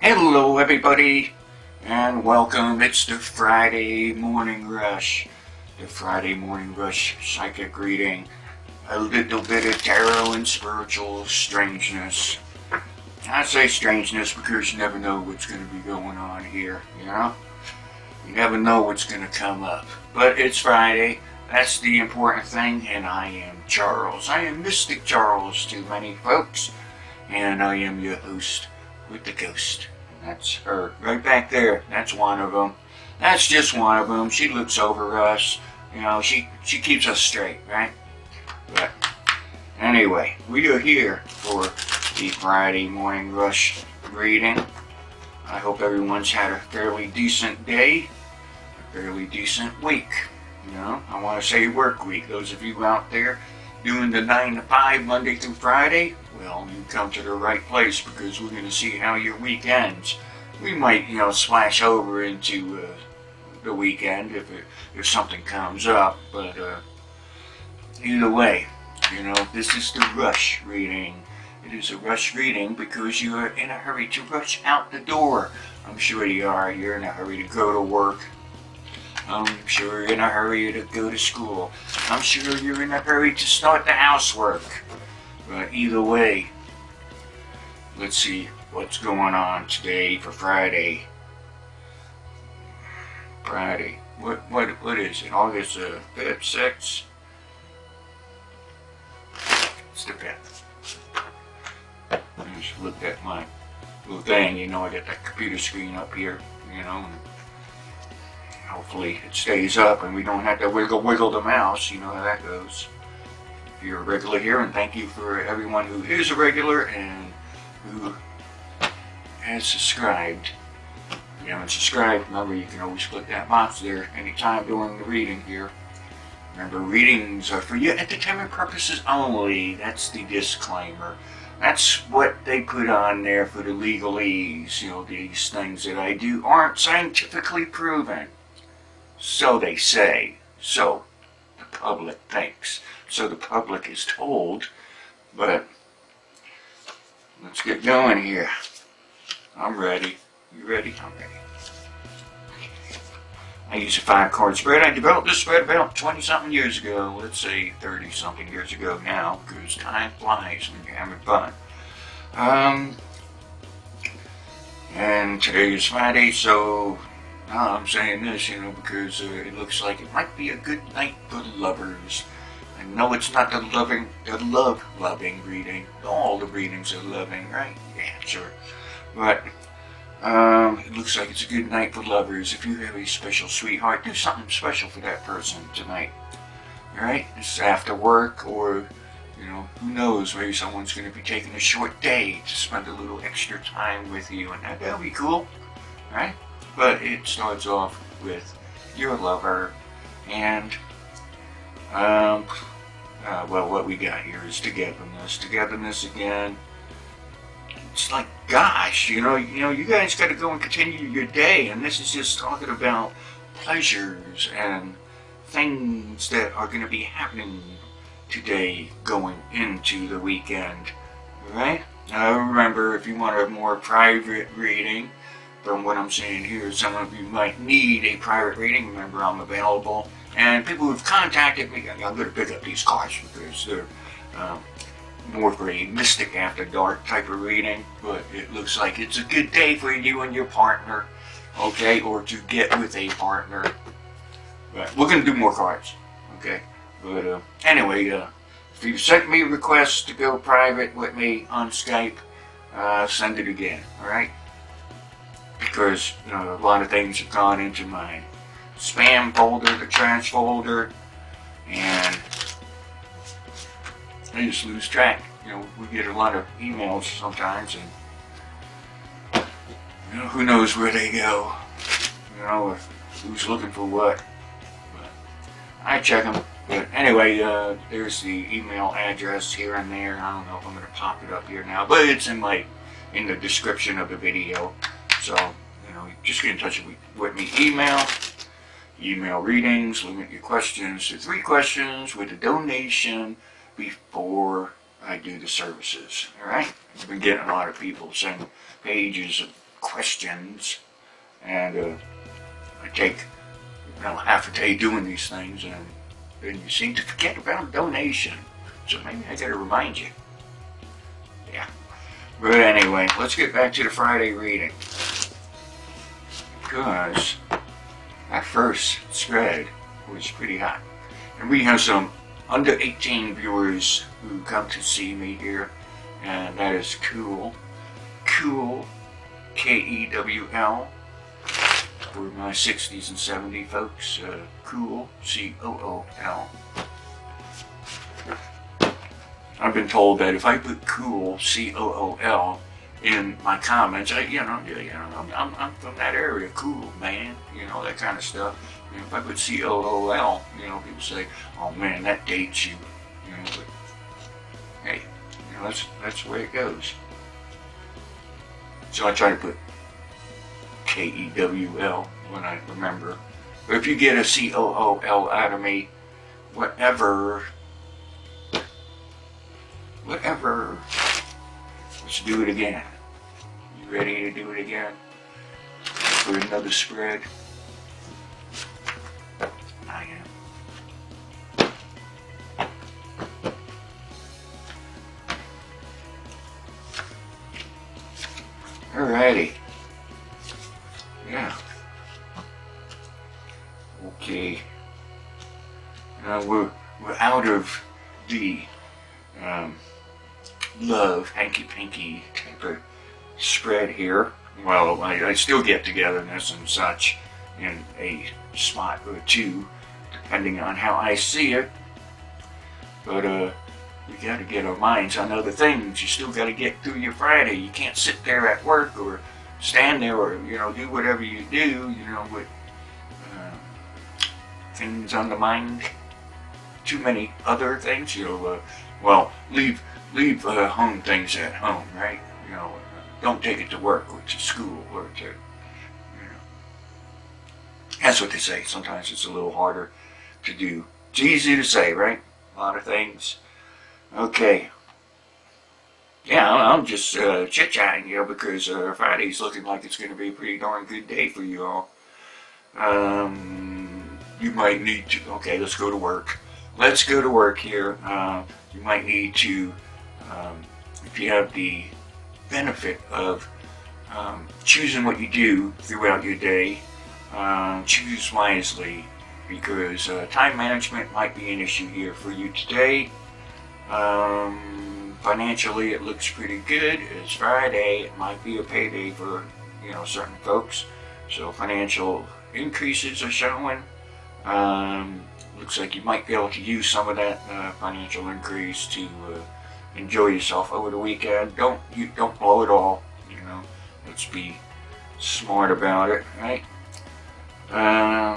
Hello everybody, and welcome. It's the Friday Morning Rush. The Friday Morning Rush psychic reading. A little bit of tarot and spiritual strangeness. I say strangeness because you never know what's going to be going on here, you know? You never know what's going to come up. But it's Friday, that's the important thing, and I am Charles. I am MysticCharles to many folks, and I am your host with the ghost. That's her right back there. That's one of them. That's just one of them. She looks over us. You know, she keeps us straight, right? But anyway, we are here for the Friday Morning Rush reading. I hope everyone's had a fairly decent day, a fairly decent week. You know, I want to say work week. Those of you out there doing the 9 to 5 Monday through Friday, well, you come to the right place because we're going to see how your week ends. We might, you know, splash over into the weekend if something comes up, but either way, you know, this is the rush reading. It is a rush reading because you are in a hurry to rush out the door. I'm sure you are. You're in a hurry to go to work. I'm sure you're in a hurry to go to school. I'm sure you're in a hurry to start the housework. But either way, let's see what's going on today for Friday. Friday. What is it? August 5th, 6th? It's the 5th. I just looked at my little thing, you know, I got that computer screen up here, you know, and hopefully it stays up and we don't have to wiggle the mouse, you know how that goes. If you're a regular here, and thank you for everyone who is a regular and who has subscribed. If you haven't subscribed, remember you can always click that box there anytime during the reading here. Remember, readings are for your entertainment purposes only. That's the disclaimer. That's what they put on there for the legalese. You know, these things that I do aren't scientifically proven. So they say. So the public thinks. So the public is told. But let's get going here. I'm ready. You ready? I'm ready. I use a 5-card spread. I developed this spread about 20-something years ago. Let's say 30-something years ago now, because time flies when you're having fun. And today is Friday, so I'm saying this, you know, because it looks like it might be a good night for lovers. I know it's not the love-loving reading. All the readings are loving, right? Yeah, sure. But it looks like it's a good night for lovers. If you have a special sweetheart, do something special for that person tonight. Alright? It's after work, or, you know, who knows, maybe someone's going to be taking a short day to spend a little extra time with you, and that'll be cool. Alright? But it starts off with your lover, and, well, what we got here is togetherness. Togetherness again. It's like, gosh, you know, you guys got to go and continue your day, and this is just talking about pleasures and things that are going to be happening today going into the weekend, right? Now, remember, if you want a more private reading, from what I'm saying here, some of you might need a private reading. Remember, I'm available, and people who've contacted me, I'm going to pick up these cards because they're more for a mystic after dark type of reading, but it looks like it's a good day for you and your partner, okay, or to get with a partner. But we're going to do more cards, okay? But anyway, if you sent me requests to go private with me on Skype, send it again, alright? Because, you know, a lot of things have gone into my spam folder, the trash folder, and I just lose track. You know, we get a lot of emails sometimes, and you know, who knows where they go. You know, or who's looking for what. But I check them. But anyway, there's the email address here and there. I don't know if I'm going to pop it up here now, but it's in the description of the video. So, you know, just get in touch with me. Email readings. Limit your questions to 3 questions with a donation before I do the services. Alright? I've been getting a lot of people send pages of questions, and I take half a day doing these things, and then you seem to forget about donation. So maybe I gotta remind you. Yeah. But anyway, let's get back to the Friday reading. Because that first spread was pretty hot. And we have some under 18 viewers who come to see me here. And that is cool. Cool. K-E-W-L. For my 60s and 70s folks. Cool. C-O-O-L. I've been told that if I put cool, C-O-O-L, in my comments, I'm from that area, cool, man, that kind of stuff. If I put C-O-O-L, people say, oh man, that dates you, but hey, that's the way it goes. So I try to put K-E-W-L when I remember. But if you get a C-O-O-L out of me, whatever, let's do it again. You ready to do it again? For another spread? I am. Alrighty. Yeah. Okay. Now we're out of the love hanky-panky type of spread here. Well, I still get togetherness and such in a spot or two, depending on how I see it. But we got to get our minds on other things. You still got to get through your Friday. You can't sit there at work or stand there or do whatever you do. With things on the mind. Too many other things. Well, leave home things at home, right? Don't take it to work or to school or to, That's what they say. Sometimes it's a little harder to do. It's easy to say, right? A lot of things. Okay. Yeah, I'm just chit-chatting, because Friday's looking like it's going to be a pretty darn good day for you all. You might need to, okay, let's go to work. Let's go to work here. You might need to, if you have the benefit of choosing what you do throughout your day, choose wisely, because time management might be an issue here for you today. Financially, it looks pretty good. It's Friday. It might be a payday for certain folks, so financial increases are showing. Looks like you might be able to use some of that financial increase to enjoy yourself over the weekend. Don't blow it all. Let's be smart about it, right?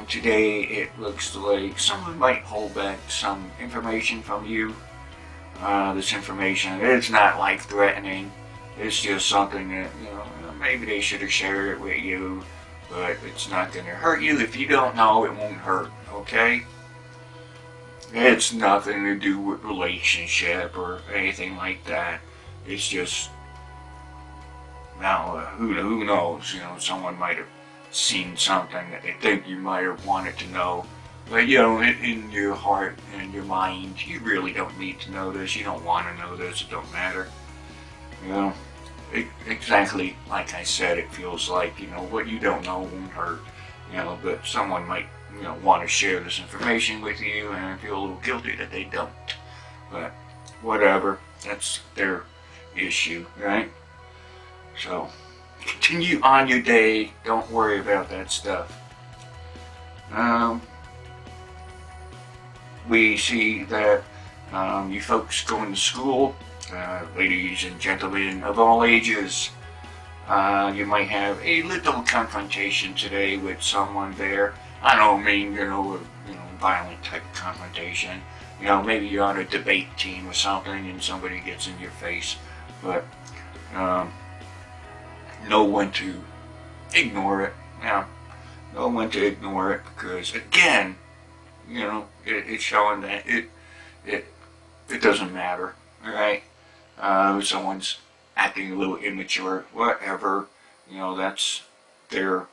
Today it looks like someone might hold back some information from you. This information, it's not life-threatening. It's just something that maybe they should have shared it with you, but it's not going to hurt you. If you don't know, it won't hurt. Okay? It's nothing to do with relationship or anything like that. It's just, now, who knows? Someone might have seen something that they think you might have wanted to know. But, in your heart and your mind, you really don't need to know this. You don't want to know this. It don't matter. Exactly like I said, it feels like, what you don't know won't hurt. But someone might want to share this information with you and feel a little guilty that they don't. But whatever, that's their issue, right? So continue on your day. Don't worry about that stuff. We see that you folks going to school, ladies and gentlemen of all ages, you might have a little confrontation today with someone there. I don't mean, violent type of confrontation. Maybe you're on a debate team or something and somebody gets in your face. But know when to ignore it. Know when to ignore it, because again, it's showing that it doesn't matter. Alright? Someone's acting a little immature, whatever. You know, that's their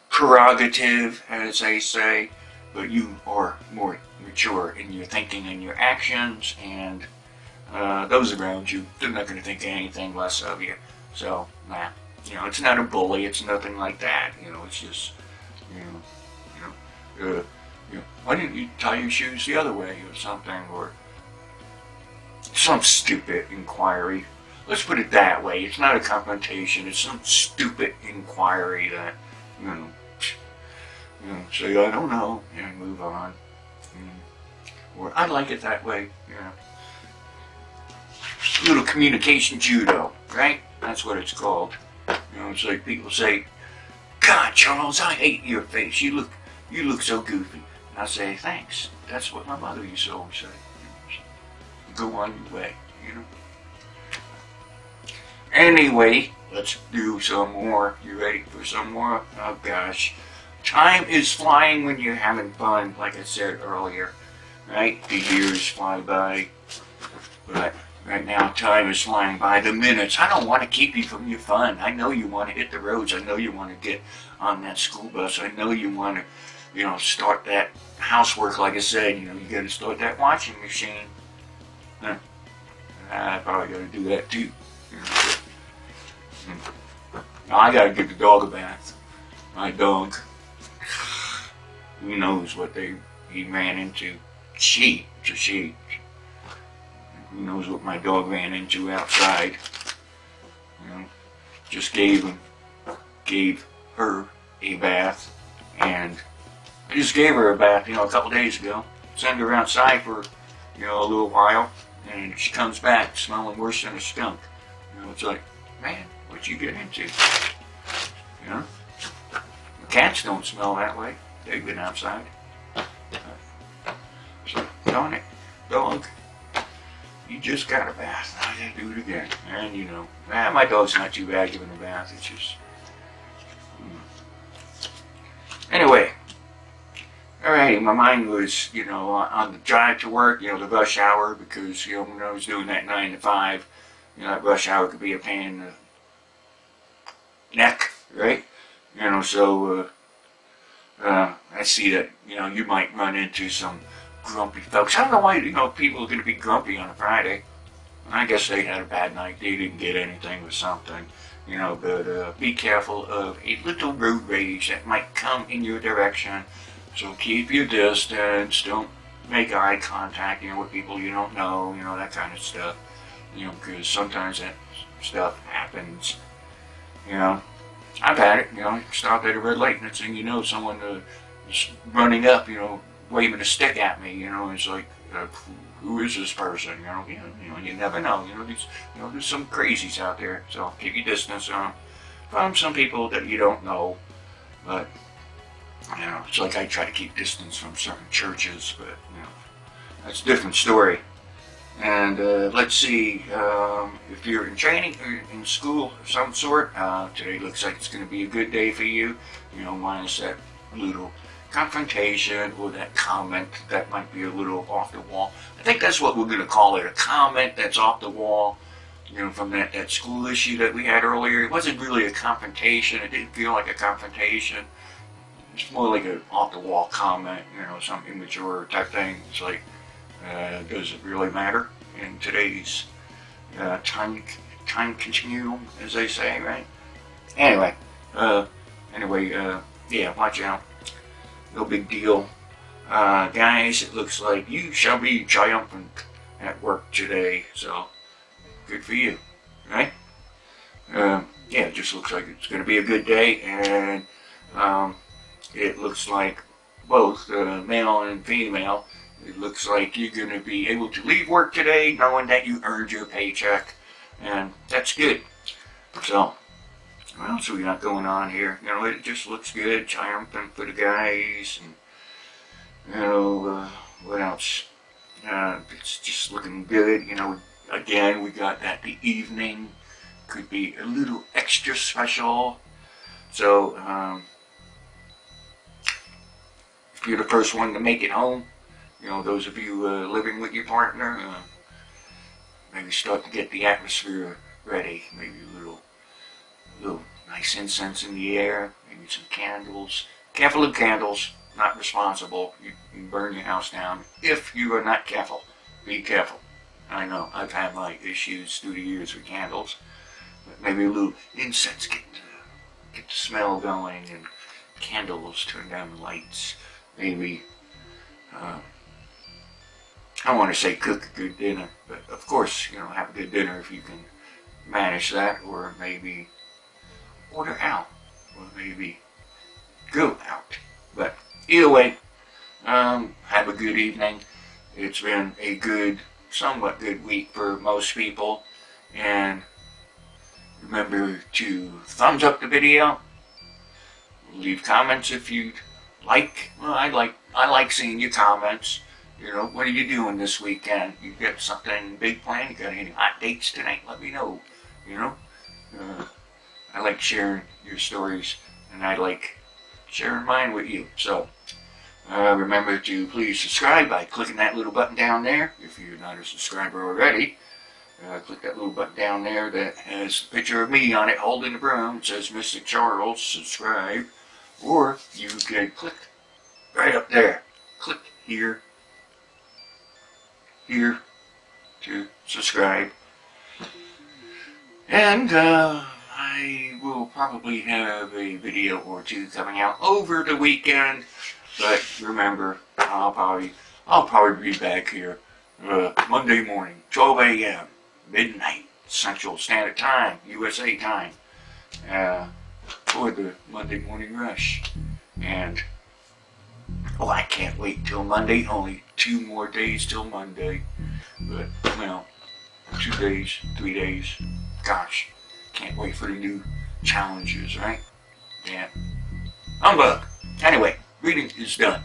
prerogative, as they say, but you are more mature in your thinking and your actions, and those around you, they're not going to think anything less of you. So, nah, you know, it's not a bully, it's nothing like that. You know, it's just, you know, why didn't you tie your shoes the other way or something, or some stupid inquiry. Let's put it that way. It's not a confrontation. It's some stupid inquiry that, you know, say, I don't know, and move on. Or, I like it that way, yeah. Little communication judo, right? That's what it's called. You know, it's like people say, God, Charles, I hate your face. You look so goofy. And I say, thanks. That's what my mother used to always say. Go on your way, you know. Anyway, let's do some more. You ready for some more? Oh gosh. Time is flying when you're having fun, like I said earlier. Right? The years fly by. But right now, time is flying by. The minutes. I don't want to keep you from your fun. I know you want to hit the roads. I know you want to get on that school bus. I know you want to, you know, start that housework, like I said. You know, you got to start that washing machine. I probably got to do that too. Now I got to give the dog a bath. My dog, who knows what he ran into. It's a she. Who knows what my dog ran into outside. You know, just gave her a bath, and I just gave her a bath, you know, a couple days ago. Send her outside for, you know, a little while, and she comes back smelling worse than a skunk. You know, it's like, man, what'd you get into? You know? Cats don't smell that way. They've been outside. So, darn it, dog, you just got a bath. I gotta do it again. And, you know, my dog's not too bad giving a bath. It's just... Anyway. Alrighty, my mind was, you know, on the drive to work, you know, the rush hour, because, you know, when I was doing that 9 to 5, you know, that rush hour could be a pain in the neck, right? You know, so, I see that, you know, you might run into some grumpy folks. I don't know why, you know, people are going to be grumpy on a Friday. I guess they had a bad night. They didn't get anything or something, you know, but be careful of a little road rage that might come in your direction. So keep your distance, don't make eye contact, you know, with people you don't know, you know, that kind of stuff. You know, because sometimes that stuff happens, you know. I've had it, you know, stopped at a red light, and next thing you know, someone is running up, you know, waving a stick at me, you know, it's like, who is this person, you know, you never know, you know, there's some crazies out there, so keep your distance from some people that you don't know, but, you know, it's like I try to keep distance from certain churches, but, you know, that's a different story. And let's see, if you're in training or in school of some sort, today looks like it's going to be a good day for you, you know, minus that little confrontation or that comment that might be a little off the wall. I think that's what we're going to call it, a comment that's off the wall, you know, from that school issue that we had earlier. It wasn't really a confrontation. It didn't feel like a confrontation. It's more like an off-the-wall comment, you know, some immature type thing. It's like, does it really matter in today's time continuum, as they say, right? Anyway, yeah, watch out. No big deal. Guys, it looks like you shall be triumphant at work today, so good for you, right? Yeah, it just looks like it's going to be a good day, and it looks like both male and female, it looks like you're going to be able to leave work today knowing that you earned your paycheck, and that's good. So, what else are we got going on here? You know, it just looks good, triumphant for the guys, and, you know, what else? It's just looking good, you know, again, we got that the evening could be a little extra special, so, if you're the first one to make it home, you know, those of you living with your partner, maybe start to get the atmosphere ready, maybe a little nice incense in the air, maybe some candles. Careful of candles, not responsible. You can burn your house down if you are not careful. Be careful. I know, I've had my issues through the years with candles, but maybe a little incense get the smell going, and candles, turn down the lights. Maybe, I don't want to say cook a good dinner, but of course, you know, have a good dinner if you can manage that, or maybe order out, or maybe go out. But either way, have a good evening. It's been a good, somewhat good week for most people, and remember to thumbs up the video, leave comments if you'd like. Well, I like seeing your comments. You know, what are you doing this weekend? You got something big planned? You got any hot dates tonight? Let me know. You know, I like sharing your stories, and I like sharing mine with you. So remember to please subscribe by clicking that little button down there. If you're not a subscriber already, click that little button down there that has a picture of me on it holding the broom. It says MysticCharles, subscribe. Or you can click right up there. Click here to subscribe. And I will probably have a video or two coming out over the weekend. But remember, I'll probably be back here Monday morning, 12 a.m., midnight, Central Standard Time, USA time, for the Monday morning rush. And, oh, I can't wait till Monday. Only 2 more days till Monday. But, well, 2 days, 3 days. Gosh, can't wait for the new challenges, right? Yeah. Humbug. Anyway, reading is done.